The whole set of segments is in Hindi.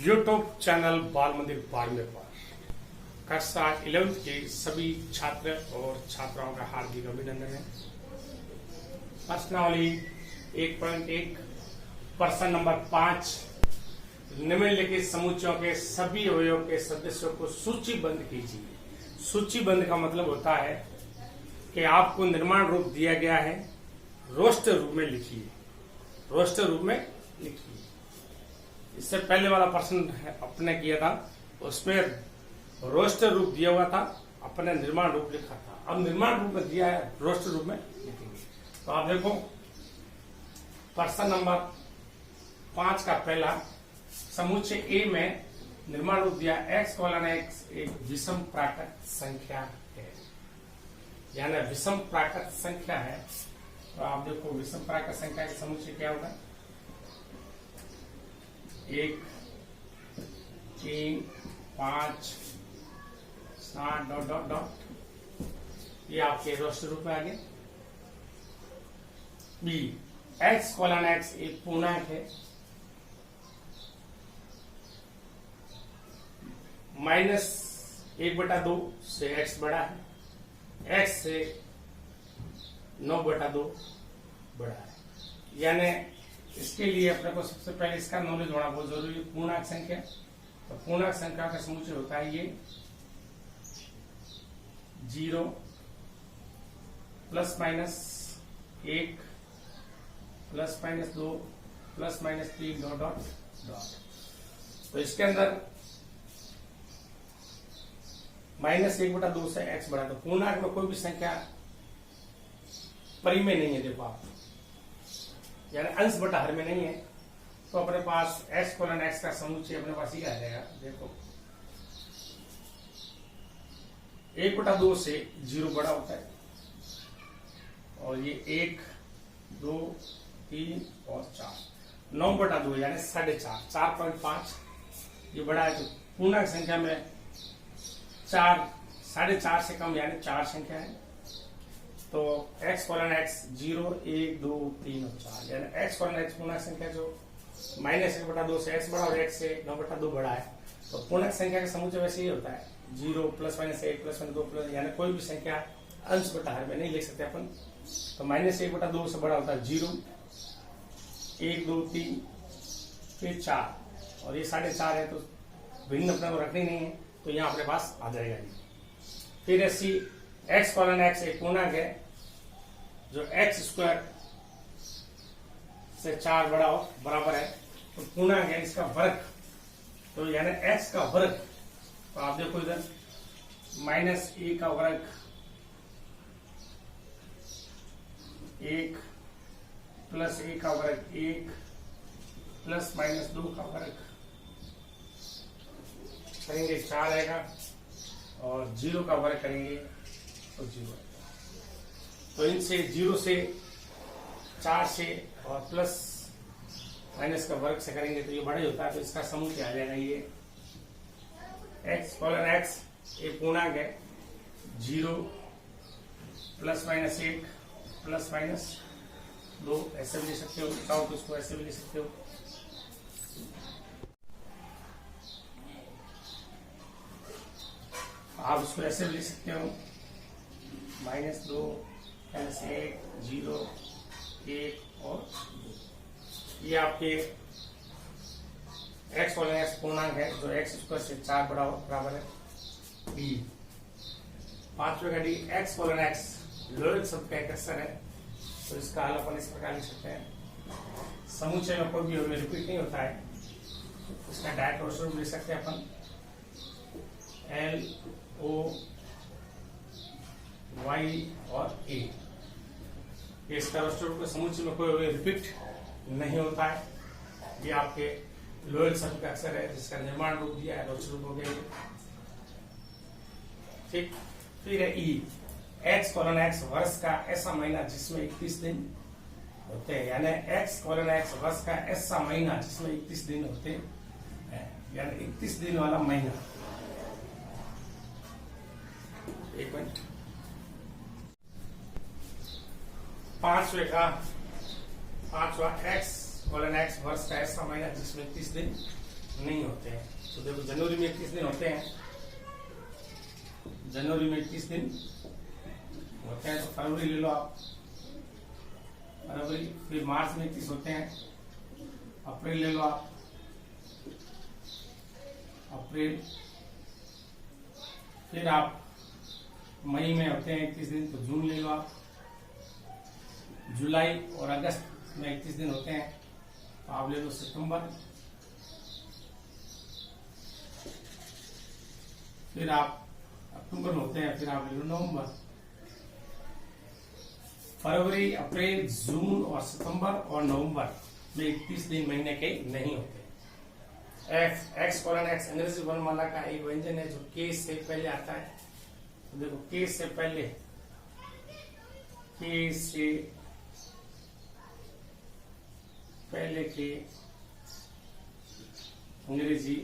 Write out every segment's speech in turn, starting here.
यूट्यूब चैनल बाल मंदिर बाड़मेर पर कक्षा 11th के सभी छात्र और छात्राओं का हार्दिक अभिनंदन है। प्रश्नावली 1.1 प्रश्न नंबर 5 निम्नलिखित समुच्चयों के सभी अवयवों के सदस्यों को सूचीबद्ध कीजिए। सूचीबद्ध का मतलब होता है कि आपको निर्माण रूप दिया गया है, रोस्टर रूप में लिखिए। रोस्टर रूप में लिखिए। इससे पहले वाला प्रश्न अपने किया था, उसमें रोस्टर रूप दिया हुआ था, अपने निर्माण रूप लिखा था। अब निर्माण रूप में दिया है, रोस्टर रूप में लिखेंगे। तो आप देखो प्रश्न नंबर 5 का पहला समुच्चय ए में निर्माण रूप दिया x कोलन x एक विषम प्राकृत संख्या है, यानी विषम प्राकृत संख्या है। तो आप देखो विषम प्राकृत संख्या का समुच्चय क्या होगा? 1, 3, 5, 7 डॉट डॉट डॉट। ये आपके रोस्टर रूप में आ गए। बी x कोलन x एक पूर्णांक है, -1/2 से x बड़ा है, x से 9/2 बड़ा है। यानी इसके लिए अपने को सबसे पहले इसका नॉलेज होना बहुत जरूरी है। पूर्णांक संख्या, तो पूर्णांक संख्या का समुच्चय होता है ये 0 ±1 ±2 ±3 डॉट डॉट डॉट। तो इसके अंदर -1/2 से x बड़ा, तो पूर्णांक में कोई भी संख्या परिमेय नहीं है। देखो आप, यानी अंश बटा हर में नहीं है। तो अपने पास x कोलन x का समुच्चय अपने पास ही आ जाएगा। देखो 1/2 से 0 बड़ा होता है, और ये 1, 2, 3 और 4, 9/2 यानी 4.5, 4.5 ये बड़ा है। तो पूर्णांक संख्या में 4 4.5 से कम यानी 4 संख्या है। तो x कोलन x 0, 1, 2, 3 और 4, यानी x कोलन x पूर्णांक संख्या जो -1/2 से x बड़ा और x से 9/2 बड़ा है। तो पूर्णांक संख्या का समुच्चय वैसे ही होता है 0 ±1 +2 यानी कोई भी संख्या अंश बटा हर में नहीं लिख सकते अपन। तो -1/2 से बड़ा होता है 0, 1, 2, 3 फिर 4, और ये 4.5 है, तो भिन्न अपने को रखनी नहीं है, तो यहाँ अपने पास आ जाएगा ये। फिर ऐसी x कोलन x एक पूर्णांक है जो x² से 4 बड़ा हो बराबर है, तो पूर्णांक है इसका वर्ग, तो यानी x का वर्ग। तो आप देखो इधर -a का वर्ग 1 +a का वर्ग 1 +-2 का वर्ग करेंगे 4 आएगा, और 0 का वर्ग करेंगे तो 0 आएगा। तो इनसे 0 से 4 से और प्लस माइनस का वर्ग से करेंगे तो ये बड़ा होता है। तो इसका समुच्चय आ जाएगा ये x कोलन x एक पूर्णांक है 0 ±1 ±2, ऐसे भी ले सकते हो। चाहो तो इसको ऐसे भी ले सकते हो। आप इसको ऐसे भी लिख सकते हो -2 -1 0 1 और 2। ये आपके x कोलन x पूर्णांक है जो x² से 4 बड़ा बराबर है। बी 5वें का D x colon x Lorik शब्द का एक अक्षर है, तो इसका हल अपन इस प्रकार लिख सकते हैं। समुच्चय में कोई भी रिपीट नहीं होता है, इसका डायरेक्ट रोस्टर रूप लिख सकते हैं अपन L O Y और A। ये इसका रोस्टर रूप समुच्चय में कोई रिपीट नहीं होता है। ये आपके लोअर शब्द का अक्षर है जिसका निर्माण रूप दिया है, रोस्टर रूप हो गया। ठीक, फिर है E x कोलन x वर्ष का ऐसा महीना जिसमें 31 दिन होते हैं, यानी x कोलन x वर्ष का ऐसा महीना जिसमें 31 दिन होते हैं, यानी 31 दिन वाला महीना। एक मिनट। 5वां x कोलन x वर्ष का ऐसा महीना जिसमें 30 दिन नहीं होते हैं। तो देखो जनवरी में 31 दिन होते हैं, जनवरी में 31 दिन होते हैं, तो फरवरी ले लो आप, फरवरी। फिर मार्च में 31 होते हैं, अप्रैल ले लो आप, अप्रैल। फिर आप मई में होते हैं 31 दिन, तो जून ले लो आप। जुलाई और अगस्त में 31 दिन होते हैं, तो आप ले लो सितंबर। फिर आप अक्टूबर में होते हैं, फिर आप ले लो नवंबर। फरवरी, अप्रैल, जून और सितंबर और नवंबर में 31 दिन महीने के नहीं होते। एक्स कोलन एक्स अंग्रेजी वर्णमाला का एक व्यंजन है जो के से पहले आता है। तो देखो के से पहले, के से पहले के अंग्रेजी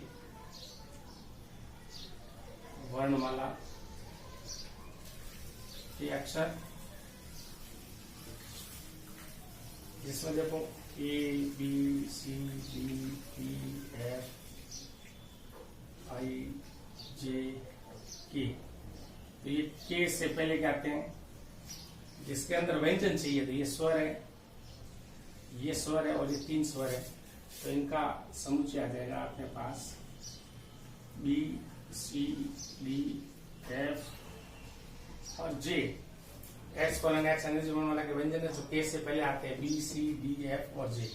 वर्णमाला के अक्षर, जिसमें देखो A B C D E F I J K. तो ये के से पहले क्या आते हैं, जिसके अंदर व्यंजन चाहिए, तो ये स्वर है, ये स्वर है और ये 3 स्वर है, तो इनका समुच्चय आ जाएगा अपने पास बी सी डी एफ और जे। एक्स कोलन एक्स अंग्रेजी वर्णमाला के व्यंजन है जो के से पहले आते हैं, बी सी डी एफ और जे।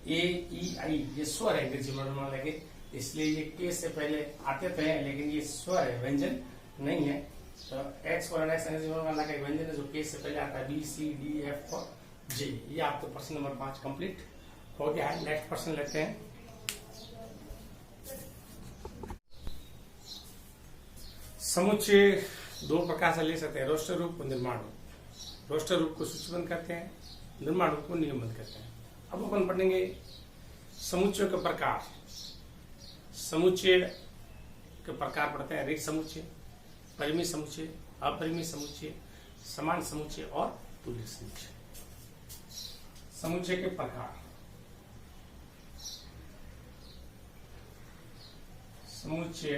ए ई आई ये स्वर है अंग्रेजी वर्णमाला के, इसलिए ये के से पहले आते तो हैं, लेकिन ये स्वर है, व्यंजन नहीं है। तो एक्स कोलन एक्स अंग्रेजी वर्णमाला का व्यंजन है जो के से पहले आता है, बी सी डी एफ और जे। ये आपको प्रश्न नंबर 5 कंप्लीट हो गया है। नेक्स्ट प्रश्न लेते हैं। समुच्चय 2 प्रकार से ले सकते हैं, रोस्टर रूप और निर्माण रूप। रोस्टर रूप को सूचीबद्ध करते हैं, निर्माण रूप को नियमबद्ध करते हैं। अब अपन पढ़ेंगे समुच्चयों के प्रकार। समुच्चय के प्रकार पढ़ते हैं, रिक्त समुच्चय, परिमित समुच्चय, अपरिमित समुच्चय, समान समुच्चय और तुल्य समुच्चय। समुच्चय के प्रकार। समुच्चय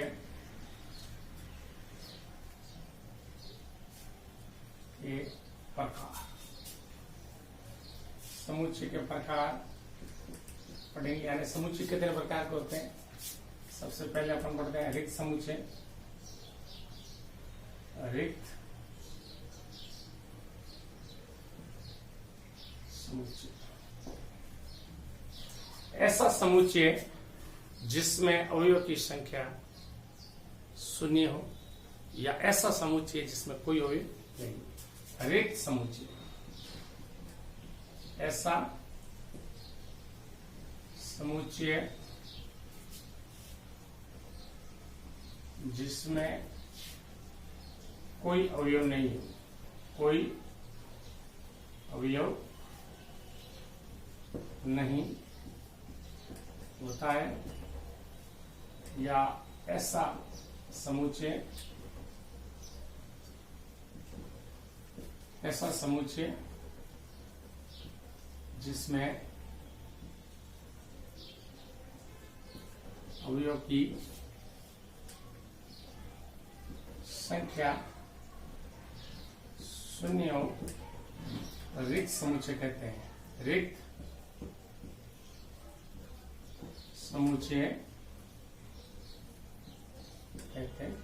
के प्रकार, समुच्चय के प्रकार पढ़ेंगे, यानी समुच्चय कितने प्रकार के होते हैं। सबसे पहले अपन पढ़ते हैं रिक्त समुच्चय। रिक्त समुच्चय ऐसा समुच्चय जिसमें अवयव की संख्या 0 हो, या ऐसा समुच्चय जिसमें कोई अवयव नहीं। रिक्त समुच्चय ऐसा समुच्चय जिसमें कोई अवयव नहीं हो, कोई अवयव नहीं होता है, या ऐसा समुच्चय, ऐसा समुच्चय जिसमें अवयव की संख्या 0 हो, रिक्त समुच्चय कहते हैं। रिक्त समुच्चय कहते हैं।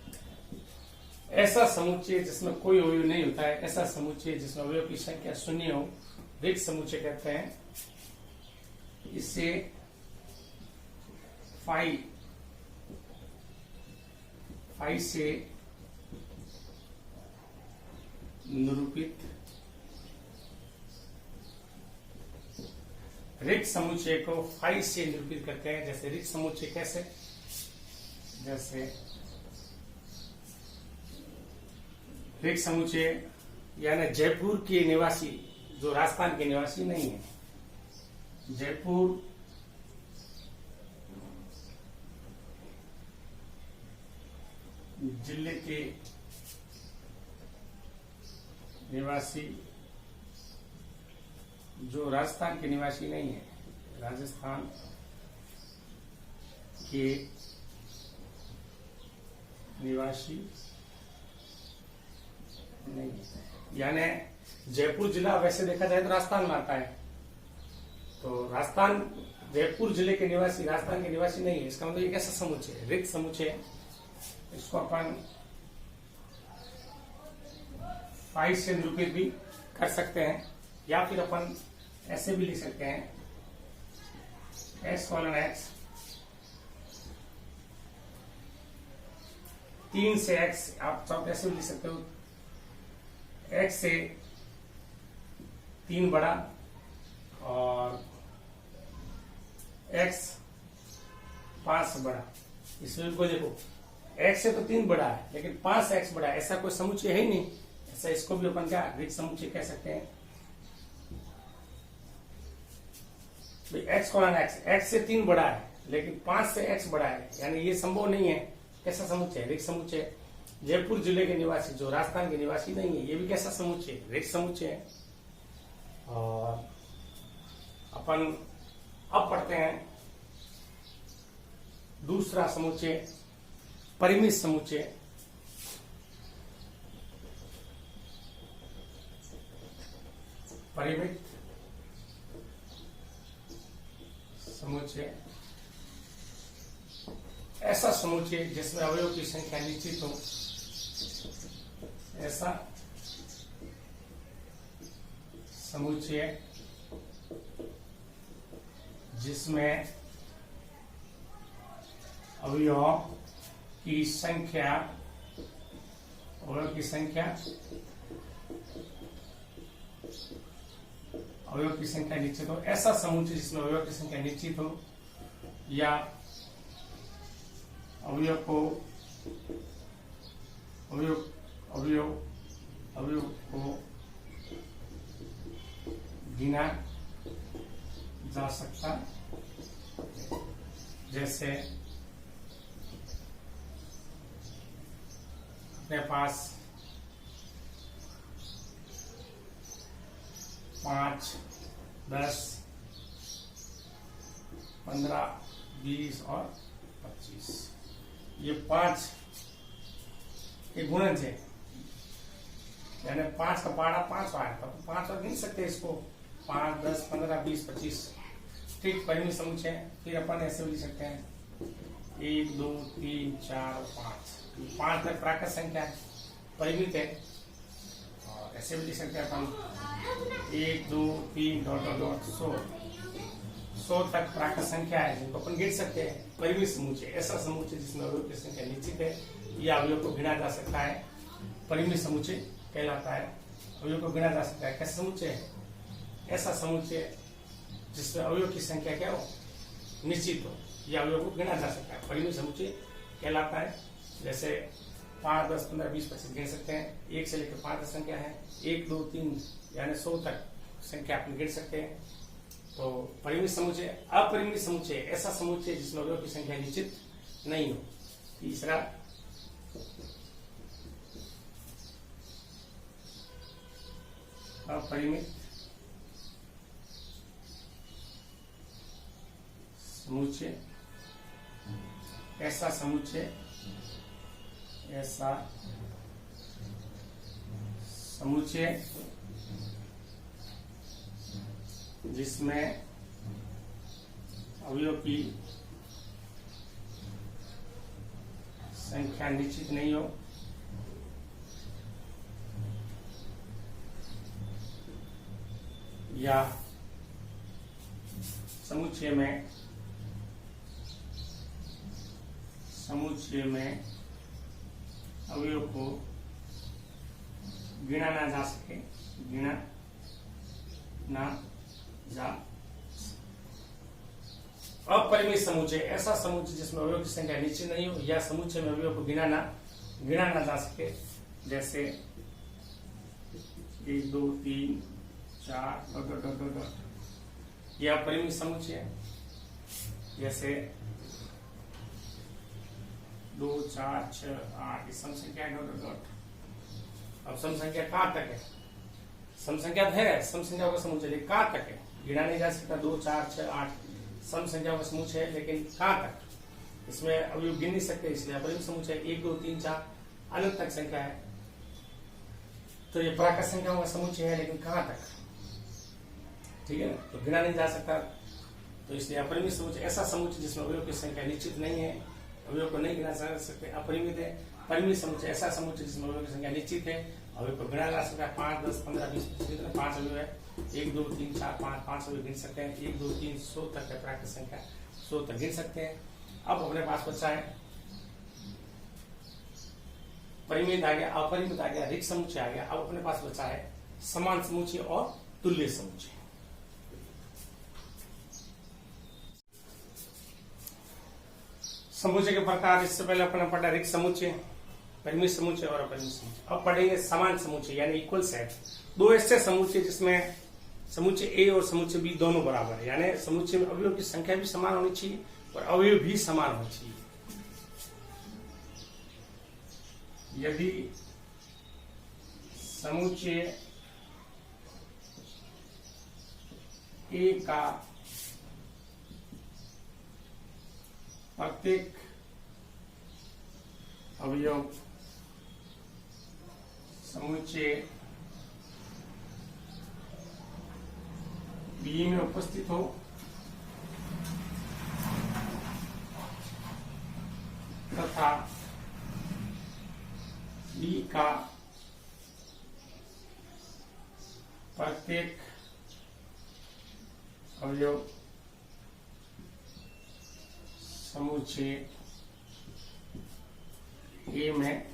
ऐसा समुच्चय जिसमें कोई अवयव नहीं होता है, ऐसा समुच्चय जिसमें अवयव की संख्या 0 हो, रिक्त समुच्चय कहते हैं। इसे फाई से निरूपित, रिक्त समुच्चय को फाई से निरूपित करते हैं। जैसे रिक्त समुच्चय कैसे, जैसे रिक्त समुच्चय यानी जयपुर के निवासी जो राजस्थान के निवासी नहीं है, जयपुर जिले के निवासी जो राजस्थान के निवासी नहीं है, राजस्थान के निवासी नहीं, यानी जयपुर जिला वैसे देखा जाए तो राजस्थान में आता है, तो राजस्थान जयपुर जिले के निवासी राजस्थान के निवासी नहीं है। इसका मतलब ये कैसा समुच्चय है? रिक्त समुच्चय है। इसको अपन 5 से निरूपित भी कर सकते हैं, या फिर अपन ऐसे भी लिख सकते हैं x कॉलन x 3 से x, आप चाहो ऐसे भी लिख सकते हो x से 3 बड़ा और x 5 से बड़ा। इसमें को देखो x से तो 3 बड़ा है लेकिन 5x बड़ा है, ऐसा कोई समुच्चय है ही नहीं। ऐसा इसको भी अपन क्या रिक्त समुच्चय कह सकते हैं। x कॉलन x से 3 बड़ा है लेकिन 5 से x बड़ा है, यानी ये संभव नहीं है। कैसा समुच्चय? रिक्त समुच्चय। जयपुर जिले के निवासी जो राजस्थान के निवासी नहीं है, ये भी कैसा समुच्चय? रिक्त समुच्चय है। और अपन अब पढ़ते हैं दूसरा समुच्चय, परिमित समुच्चय। परिमित समुच्चय ऐसा समुच्चय जिसमें अवयव की संख्या निश्चित हो। ऐसा समुच्चय जिसमें अवयव की संख्या अवयव की संख्या निश्चित हो। ऐसा समुच्चय जिसमें अवयव की संख्या निश्चित हो या अवयव को गिना जा सकता। जैसे अपने पास 5, 10, 15, 20 और 25, ये 5 के गुणज है, यानी 5 का पारा 5 आया तो 5 और गिन सकते हैं इसको। 5, 10, 15, 20, 25 ठीक परिमित समुच्चय। फिर अपन ऐसे भी लिख सकते हैं 1, 2, 3, 4, 5। 5 तक प्राकृत संख्या है, परिमित है। और ऐसे भी लिख सकते हैं अपन 1, 2, 3 डॉट 100 तक प्राकृत संख्या है जिनको अपन गिन सकते हैं। परिमित समुच्चय ऐसा समुच्चय जिसमें अवयव की संख्या निश्चित है या अवयव को गिना जा सकता है, परिमित समुच्चय कहलाता है। अवयव को गिना जा सकता है। कैसा समुच्चय है? ऐसा समुच्चय जिसमें अवयव की संख्या क्या हो? निश्चित हो या अवयव को गिना जा सकता है, परिमित समुच्चय कहलाता है। जैसे 5, 10, 15, 20, 25 गिन सकते हैं। 1 से लेकर 5 तक संख्या है, 1, 2, 3 यानी 100 तक संख्या अपन गिन सकते हैं। तो परिमित समुच्चय। अपरिमित समुच्चय ऐसा समुच्चय जिसमें अवयव की संख्या निश्चित नहीं हो। तीसरा अपरिमित समुच्चय ऐसा समुच्चय जिसमें अवयव की संख्या निश्चित नहीं हो या समुच्चय में अवयव को गिना ना जा सके, अपरिमित समुच्चय ऐसा समुच्चय जिसमें अवयव की संख्या निश्चित नहीं हो या समुच्चय में अवयव को गिना ना जा सके। जैसे 1, 2, 3, 4 यह अपरिमित समुच्चय है। जैसे 2, 4, 6, 8 सम संख्या अब सम संख्या कहाँ तक है? सम संख्या है, सम संख्या का समुच्चय कहाँ तक है? गिना नहीं जा सकता। 2, 4, 6, 8 सम संख्या का समुच्चय है, लेकिन कहाँ तक? इसमें अवयव गिन नहीं सकते, इसलिए अपरिमित समुच्चय 1 2 3 4 अनंत तक संख्या है। तो ये प्राकृत संख्याओं का समुच्चय है, लेकिन कहां तक, ठीक है ना, तो गिना नहीं जा सकता। तो इसलिए अपरिमित समुच्चय ऐसा समुच्चय जिसमें अवयव की संख्या निश्चित नहीं है, अवयव को नहीं गिना जा सकते, अपरिमित है। परिमित समुच्चय ऐसा समुच्चय जिसमें अवयव की संख्या निश्चित है, अवयव को गिना जा सकता है। 5 10 15 20 25 5 अवयव है, 1 2 3 4 5 अवयव गिन सकते हैं। 1 2 3 100 तक है प्राकृत संख्या, 100 तक गिन सकते हैं। अब अपने पास बचा है परिमित आ गया, अपरिमित आ गया, रिक्त समुच्चय आ गया। अब अपने पास बचा है समान समुच्चय और तुल्य समुच्चय। समुच्चय के प्रकार, इससे पहले अपने पढ़ा रिक्त समुच्चय, परिमित समुच्चय और अपरिमित समुच्चय। अब पढ़ेंगे समान समुच्चय यानी इक्वल सेट। दो ऐसे समुच्चय जिसमें समुच्चय ए और समुच्चय बी दोनों बराबर है, यानी समुच्चय में अवयव की संख्या भी समान होनी चाहिए और अवयव भी समान होना चाहिए। यदि समुच्चय ए का प्रत्येक अवयव समुच्चय बी में उपस्थित हो तथा बी का प्रत्येक अवयव समुच्चय ए में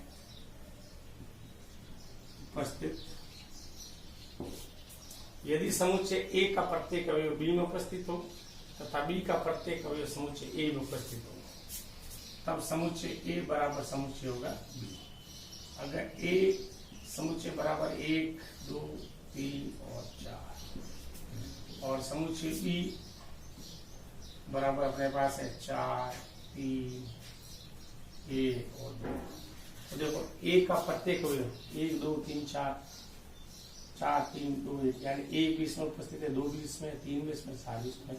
उपस्थित। यदि समुच्चय ए का प्रत्येक अवयव बी में उपस्थित हो तथा बी का प्रत्येक अवयव समुच्चय ए में उपस्थित हो, तब समुच्चय ए बराबर समुच्चय होगा बी। अगर ए समुच्चय बराबर 1 2 3 और 4 और समुच्चय बी बराबर अपने पास है 4 3 1 और 2, तो देखो ए का प्रत्येक अवयव 1 2 3 4 4 3 2 1, यानी ए भी इसमें उपस्थित है, 2 भी इसमें, 3 भी इसमें, 4 भी इसमें,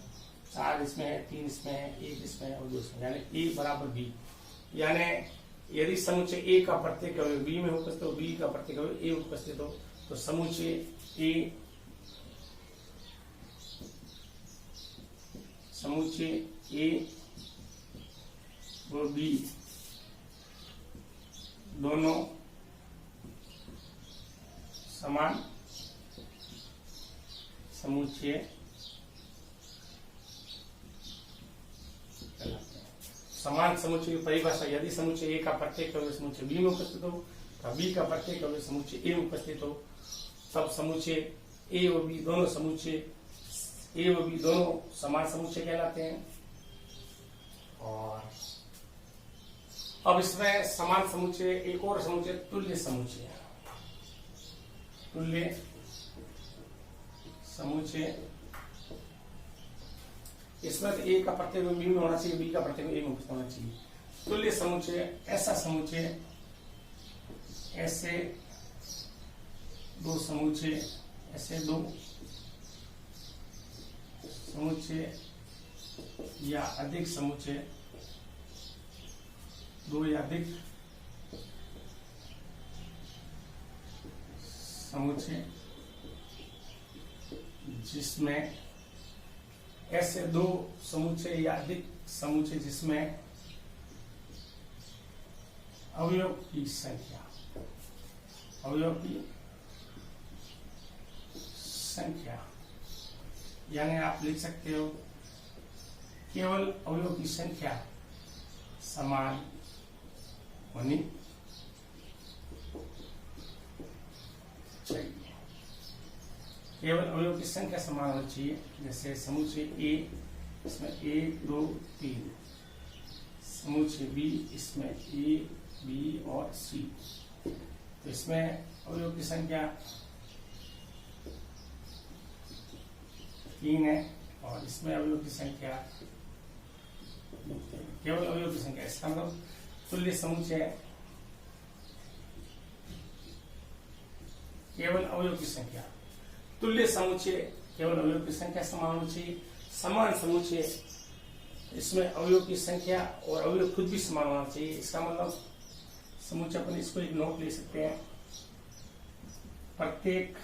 4 इसमें है, 3 इसमें है, 1 इसमें है और 2 इसमें, यानी ए बराबर बी। यानी यदि समुच्चय ए का प्रत्येक अवयव बी में उपस्थित हो, बी का प्रत्येक अवयव ए उपस्थित हो, तो समुच्चय ए और बी दोनों समान समुच्चय कहलाते हैं। समान समुच्चय की परिभाषा, यदि समुच्चय ए का प्रत्येक अवयव समुच्चय बी में उपस्थित हो तथा बी का प्रत्येक अवयव समुच्चय ए में उपस्थित हो, तब समुच्चय ए और बी दोनों समान समुच्चय कहलाते हैं। और अब इसमें समान समुच्चय एक और समुच्चय तुल्य समुच्चय है। तुल्य समुच्चय, इसमें ए का प्रत्येक बी में होना चाहिए, बी का प्रत्येक ए में उपस्थित होना चाहिए। तुल्य समुच्चय ऐसा समुच्चय, ऐसे दो समुच्चय, ऐसे दो समुच्चय या अधिक समुच्चय, दो या अधिक समुच्चय जिसमें, ऐसे दो समुच्चय या अधिक समुच्चय जिसमें अवयव की संख्या, यानी आप लिख सकते हो केवल अवयव की संख्या समान होनी चाहिए। केवल अवयव की संख्या समान होनी चाहिए। जैसे समुच्चय ए, इसमें 1 2 3, समुच्चय बी, इसमें ए बी और सी, तो इसमें अवयव की संख्या 3 है और इसमें अवयव की संख्या, केवल अवयव की संख्या, इसका मतलब तुल्य समुच्चय केवल अवयव की संख्या, तुल्य समुच्चय केवल अवयव की संख्या समान होनी चाहिए। समान समुच्चय इसमें अवयव की संख्या और अवयव खुद भी समान होना चाहिए। इसका मतलब समुच्चय अपन इसको एक नोट ले सकते हैं, प्रत्येक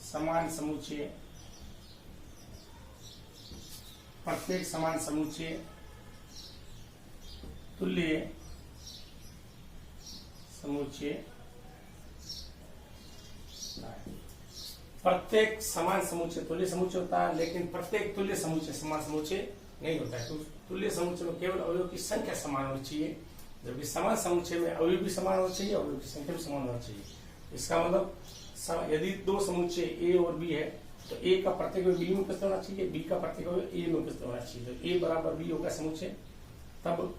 समान समुच्चय, प्रत्येक समान समुच्चय तुल्य समुच्चय, प्रत्येक समान समुच्चय तुल्य समुच्चय होता है, लेकिन प्रत्येक तुल्य समुच्चय समान समुच्चय नहीं होता है। तो तुल्य समुच्चय में केवल अवयव की संख्या समान होनी चाहिए, जबकि समान समुच्चय में अवयव भी समान होना चाहिए, अवयव की संख्या भी समान होना चाहिए। इसका मतलब यदि दो समुच्चय ए और बी है तो ए का प्रत्येक बी में उपस्थित होना चाहिए, बी का प्रत्येक ए में उपस्थित होना चाहिए। तो ए बराबर बी होगा समुच्चय, तब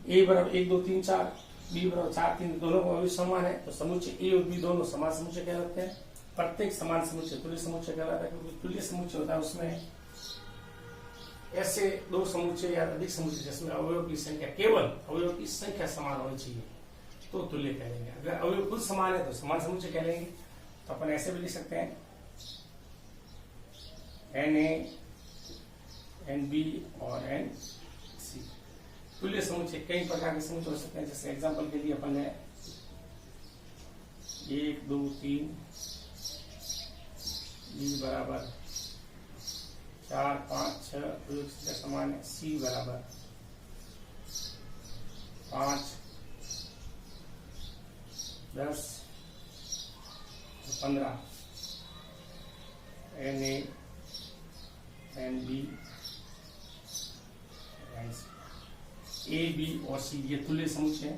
ए बराबर 1 2 3 4, बी बराबर 4 3, दोनों का अवयव समान है, तो समुच्चय ए और बी दोनों समान समुच्चय कहलाते हैं। प्रत्येक समान समुच्चय तुल्य समुच्चय कहलाता है, क्योंकि तुल्य समुच्चय होता है उसमें ऐसे दो समुच्चय या अधिक समुच्चय जिसमें अवयव की संख्या, केवल अवयव की संख्या समान होनी चाहिए तो तुल्य कहलेंगे। अगर अवयव खुद समान है तो समान समुच्चय कहलेंगे। तो अपन ऐसे भी लिख सकते हैं Na, Nb और Nc। तुल्य समुच्चय कई प्रकार के समुच्चय हो सकते हैं, जैसे एग्जांपल के लिए अपन ने 1 2 3 बी बराबर 4 5 6 अवयव की संख्या समान है, सी बराबर 5 10 15, Na, Nb, ए बी और सी ये तुल्य समुच्चय है,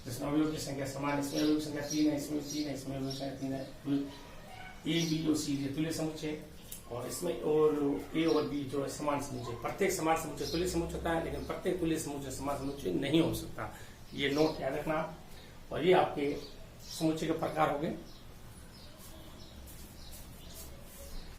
जिसमें अवयव की संख्या समान है। इसमें अवयव की संख्या 3 है, इसमें 3 है, इसमें अवयव की संख्या 3 है। ए बी और सी ये तुल्य समुच्चय, और इसमें और ए और बी जो है समान समुच्चय। प्रत्येक समान समुच्चय तुल्य समुच्चय होता है, लेकिन प्रत्येक तुल्य समुच्चय समान समुच्चय नहीं हो सकता। ये नोट याद रखना। और ये आपके समुच्चय के प्रकार हो गए।